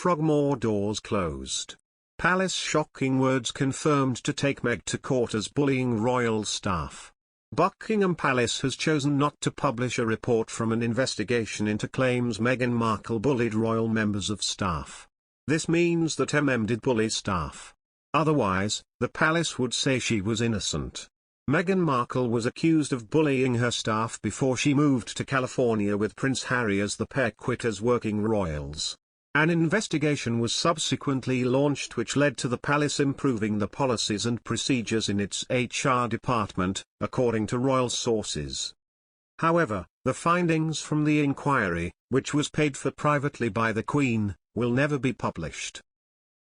Frogmore doors closed. Palace shocking words confirmed to take Meg to court as bullying royal staff. Buckingham Palace has chosen not to publish a report from an investigation into claims Meghan Markle bullied royal members of staff. This means that did bully staff. Otherwise, the palace would say she was innocent. Meghan Markle was accused of bullying her staff before she moved to California with Prince Harry as the pair quit as working royals. An investigation was subsequently launched which led to the palace improving the policies and procedures in its HR department, according to royal sources. However, the findings from the inquiry, which was paid for privately by the Queen, will never be published.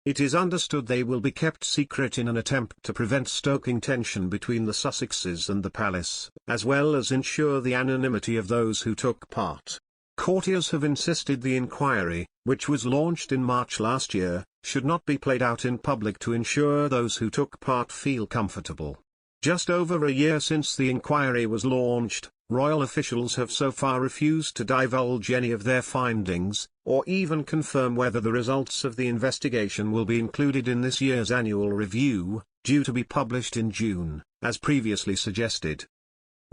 It is understood they will be kept secret in an attempt to prevent stoking tension between the Sussexes and the palace, as well as ensure the anonymity of those who took part. Courtiers have insisted the inquiry, which was launched in March last year, should not be played out in public to ensure those who took part feel comfortable. Just over a year since the inquiry was launched, royal officials have so far refused to divulge any of their findings, or even confirm whether the results of the investigation will be included in this year's annual review, due to be published in June, as previously suggested.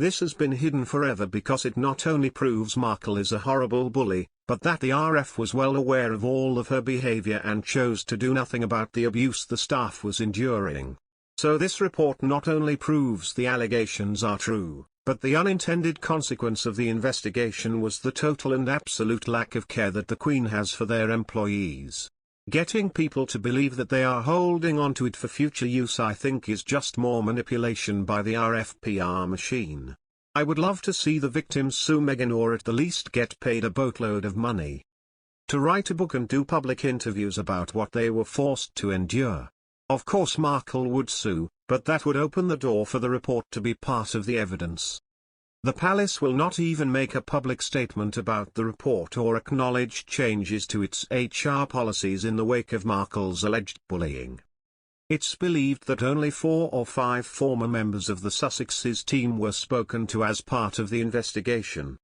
This has been hidden forever because it not only proves Markle is a horrible bully, but that the RF was well aware of all of her behavior and chose to do nothing about the abuse the staff was enduring. So this report not only proves the allegations are true, but the unintended consequence of the investigation was the total and absolute lack of care that the Queen has for their employees. Getting people to believe that they are holding on to it for future use, I think, is just more manipulation by the RFPR machine. I would love to see the victims sue Meghan or at the least get paid a boatload of money to write a book and do public interviews about what they were forced to endure. Of course Markle would sue, but that would open the door for the report to be part of the evidence. The palace will not even make a public statement about the report or acknowledge changes to its HR policies in the wake of Markle's alleged bullying. It's believed that only 4 or 5 former members of the Sussexes team were spoken to as part of the investigation.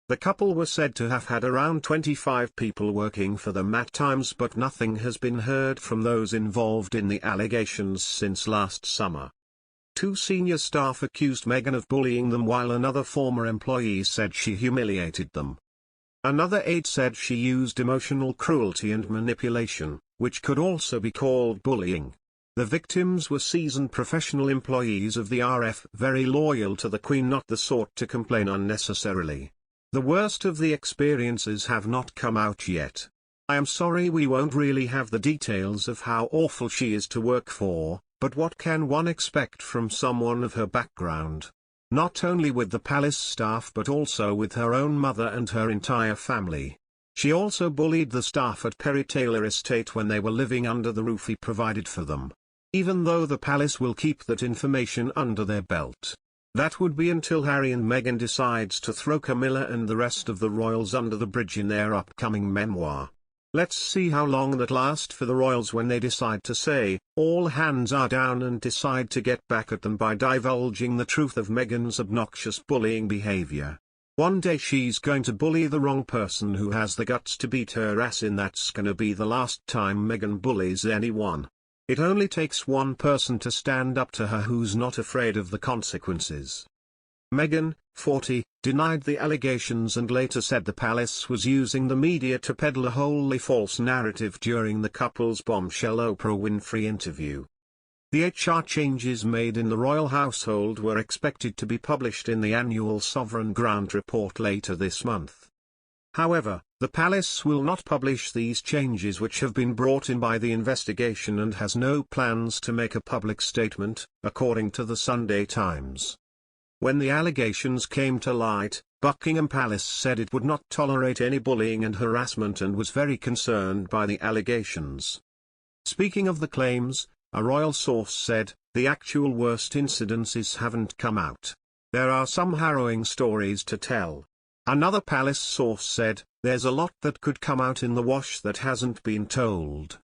The couple were said to have had around 25 people working for them at times, but nothing has been heard from those involved in the allegations since last summer. 2 senior staff accused Meghan of bullying them, while another former employee said she humiliated them. Another aide said she used emotional cruelty and manipulation, which could also be called bullying. The victims were seasoned professional employees of the RF, very loyal to the Queen, not the sort to complain unnecessarily. The worst of the experiences have not come out yet. I am sorry we won't really have the details of how awful she is to work for, but what can one expect from someone of her background? Not only with the palace staff but also with her own mother and her entire family. She also bullied the staff at Perry Taylor Estate when they were living under the roof he provided for them. Even though the palace will keep that information under their belt. That would be until Harry and Meghan decides to throw Camilla and the rest of the royals under the bridge in their upcoming memoir. Let's see how long that lasts for the royals when they decide to say, all hands are down, and decide to get back at them by divulging the truth of Meghan's obnoxious bullying behavior. One day she's going to bully the wrong person who has the guts to beat her ass in. That's gonna be the last time Meghan bullies anyone. It only takes one person to stand up to her who's not afraid of the consequences. Meghan, 40, denied the allegations and later said the palace was using the media to peddle a wholly false narrative during the couple's bombshell Oprah Winfrey interview. The HR changes made in the royal household were expected to be published in the annual Sovereign Grant report later this month. However, the palace will not publish these changes which have been brought in by the investigation and has no plans to make a public statement, according to the Sunday Times. When the allegations came to light, Buckingham Palace said it would not tolerate any bullying and harassment and was very concerned by the allegations. Speaking of the claims, a royal source said, the actual worst incidences haven't come out. There are some harrowing stories to tell. Another palace source said, there's a lot that could come out in the wash that hasn't been told.